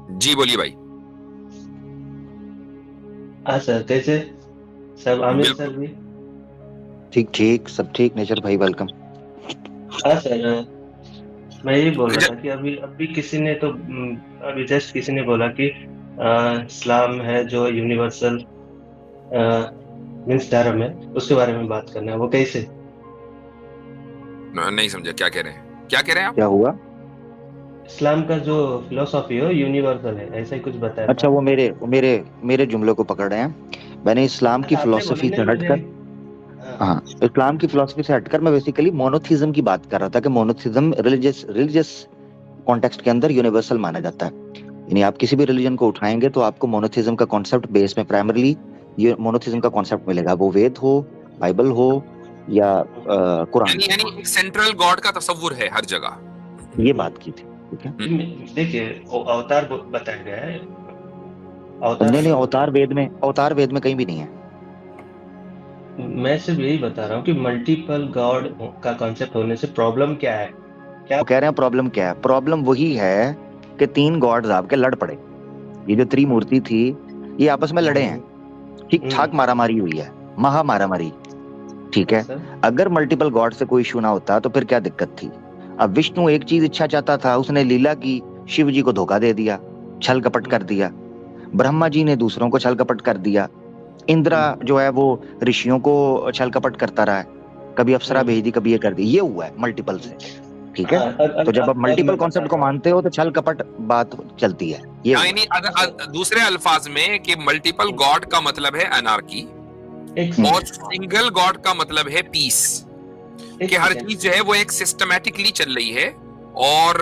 जी बोलिए भाई। हाँ सर, कैसे सब? आमिर बिल्कुल। सर भी। ठीक ठीक, सब ठीक। नेचर भाई वेलकम। हाँ सर, मैं यही बोल रहा ज- था कि अभी अभी किसी ने तो अभी जस्ट किसी ने बोला कि इस्लाम है जो यूनिवर्सल मीन्स धर्म है, उसके बारे में बात करना है। वो कैसे? नहीं समझा क्या कह रहे हैं, क्या कह रहे हैं आप? क्या हुआ? इस्लाम का जो फिलोसॉफी हो यूनिवर्सल है, ऐसा ही कुछ बताया अच्छा, था। वो मेरे मेरे जुमलों को पकड़ रहे हैं। मैंने इस्लाम की अच्छा, आपने बोला, फिलोसफी नहीं से मुझे। हटकर, हाँ। हाँ, इस्लाम की फिलोसफी से हटकर मैं बेसिकली मोनोथिज्म की बात कर रहा था कि मोनोथिज्म रिलीजियस रिलीजियस कॉन्टेक्स्ट के अंदर यूनिवर्सल माना जाता है। यानी आप किसी भी रिलीजन को उठाएंगे तो आपको मोनोथिज्म का कॉन्सेप्ट बेस में प्राइमरली ये मोनोथिज्म का कॉन्सेप्ट मिलेगा, वो वेद हो, बाइबल हो या कुरान। यानी यानी एक सेंट्रल गॉड का तस्वुर है हर जगह। ये बात की थी, ठीक है। हम्म। देखिए, अवतार बताया गया है। अवतार नहीं नहीं, मतलब अवतार वेद में कहीं भी नहीं है। मैं सिर्फ यही बता रहा हूँ कि मल्टीपल गॉड का कॉन्सेप्ट होने से प्रॉब्लम क्या है, क्या? वो कह रहे हैं प्रॉब्लम क्या है? प्रॉब्लम वही है कि तीन गॉड्स आपके लड़ पड़े। ये जो त्रिमूर्ति थी, ये आपस में लड़े हैं, हम्म। ठीक ठाक हम्म। मारामारी हुई है, महा मारामारी, ठीक हाँ है। सर। अगर मल्टीपल गॉड से कोई इशू ना होता तो फिर क्या दिक्कत थी? अब विष्णु एक चीज इच्छा चाहता था, उसने लीला की, शिव जी को धोखा दे दिया, छल कपट कर हम्म। दिया। ब्रह्मा जी ने दूसरों को छल कपट कर दिया। इंद्रा हम्म। जो है वो ऋषियों को छल कपट करता रहा है, कभी अप्सरा हम्म। भेज दी, कभी ये कर दी। ये हुआ है मल्टीपल से, ठीक है। हाँ, तो जब आप अब मल्टीपल मैं कॉन्सेप्ट को बताता हूँ। मानते हो तो छल कपट बात चलती है, ये हुआ यानी है। दूसरे अल्फाज में कि मल्टीपल गॉड का मतलब है अनार्की एक और सेकेंड। सिंगल गॉड का मतलब है पीस। एक कि हर सेकेंड। चीज जो है वो एक सिस्टमैटिकली चल रही है और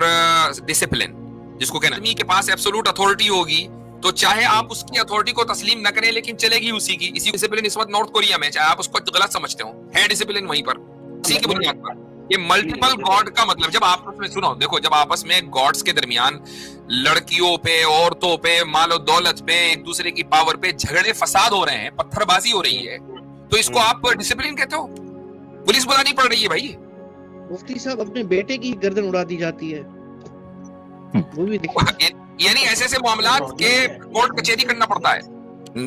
डिसिप्लिन, जिसको कहना आदमी के पास एब्सोल्यूट अथॉरिटी होगी तो चाहे आप उसकी अथॉरिटी को तस्लीम न करें लेकिन चलेगी उसी की। इसी डिसिप्लिन इस वक्त नॉर्थ कोरिया में, चाहे आप उसको गलत समझते हो, है डिसिप्लिन वहीं पर, इसी की बुनियाद पर। ये मल्टीपल गॉड का मतलब, जब आपस में सुनो, देखो, जब आपस में गॉड्स के दरमियान लड़कियों पे, औरतों पे, मालो दौलत पे, एक दूसरे की पावर पे झगड़े फसाद हो रहे हैं, पत्थरबाजी हो रही है, तो इसको आप डिसिप्लिन कहते हो? पुलिस बुलानी पड़ रही है भाई। मुफ्ती साहब, अपने बेटे की गर्दन उड़ा दी जाती है, वो भी देखिए। यानी ऐसे ऐसे मामलात के कोर्ट कचहरी करना पड़ता है।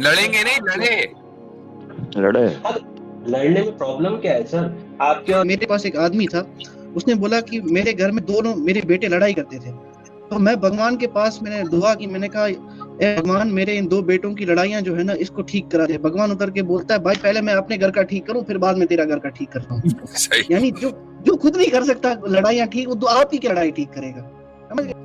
लड़ेंगे नहीं, लड़े। लड़े। लड़ने में प्रॉब्लम क्या है सर? आपके और मेरे पास एक आदमी था, उसने बोला कि मेरे घर में दोनों मेरे बेटे लड़ाई करते थे। तो मैं भगवान के पास मैंने दुआ की, मैंने कहा, ए भगवान, मेरे इन दो बेटों की लड़ाइयां जो है ना, इसको ठीक करा दे। भगवान उतर के बोलता है, भाई पहले मैं अपने घर का ठीक करूं, फिर बाद में तेरा घर का ठीक करता हूँ। सही। यानी जो जो खुद नहीं कर सकता लड़ाइयां ठीक, वो तो आपकी क्या लड़ाई ठीक करेगा? समझ गए?